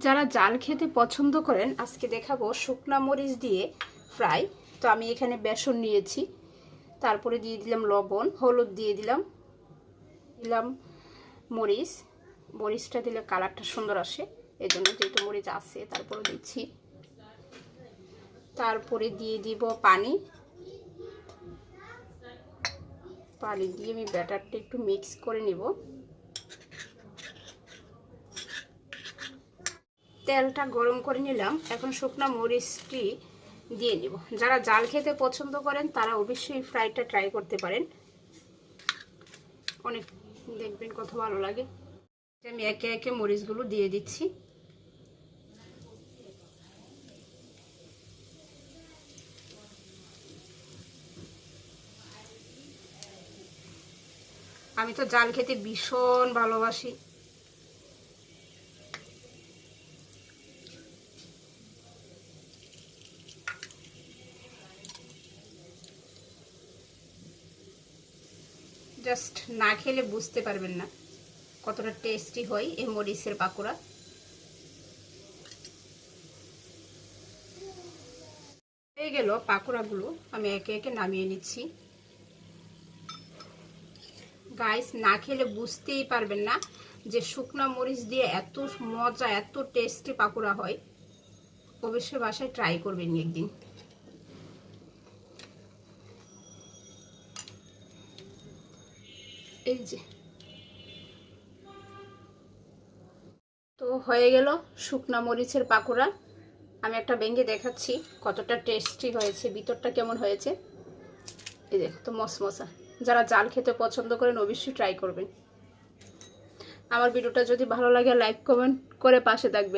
যারা জাল খেতে পছন্দ করেন আজকে দেখাবো শুকনা মরিচ দিয়ে ফ্রাই। তো আমি এখানে বেসন নিয়েছি, তারপরে দিয়ে দিলাম লবণ, হলুদ দিয়ে দিলাম মরিচটা দিলে কালারটা সুন্দর আসে, এই জন্য যেহেতু মরিচ আছে তারপরে দিচ্ছি। তারপরে দিয়ে দিব পানি দিয়ে আমি ব্যাটারটা একটু মিক্স করে নিব। তেলটা গরম করে নিলাম, এখন শুকনা মরিচটি দিয়ে নিব। যারা জাল খেতে পছন্দ করেন তারা অবশ্যই ফ্রাইটা ট্রাই করতে পারেন, অনেক দেখবেন কত ভালো লাগে। আমি একে একে মরিচগুলো দিয়ে দিচ্ছি। আমি তো জাল খেতে ভীষণ ভালোবাসি। জাস্ট না খেলে বুঝতে পারবেন না কতটা টেস্টি হয় এই মরিচের পাকোড়া। হয়ে গেল পাকোড়াগুলো, আমি একে একে নামিয়ে নিচ্ছি। গাইস, না খেলে বুঝতেই পারবেন না যে শুকনা মরিচ দিয়ে এত মজা, এত টেস্টি পাকোড়া হয়। অবশ্যই বাসায় ট্রাই করবেন একদিন। এই যে তো হয়ে গেল শুকনা মরিচের পাকোড়া। আমি একটা ভেঙে দেখাচ্ছি কতটা টেস্টি হয়েছে, ভিতরটা কেমন হয়েছে। এই যে তো মশমশা। যারা জাল খেতে পছন্দ করেন অবশ্যই ট্রাই করবেন। আমার ভিডিওটা যদি ভালো লাগে লাইক কমেন্ট করে পাশে থাকবেন।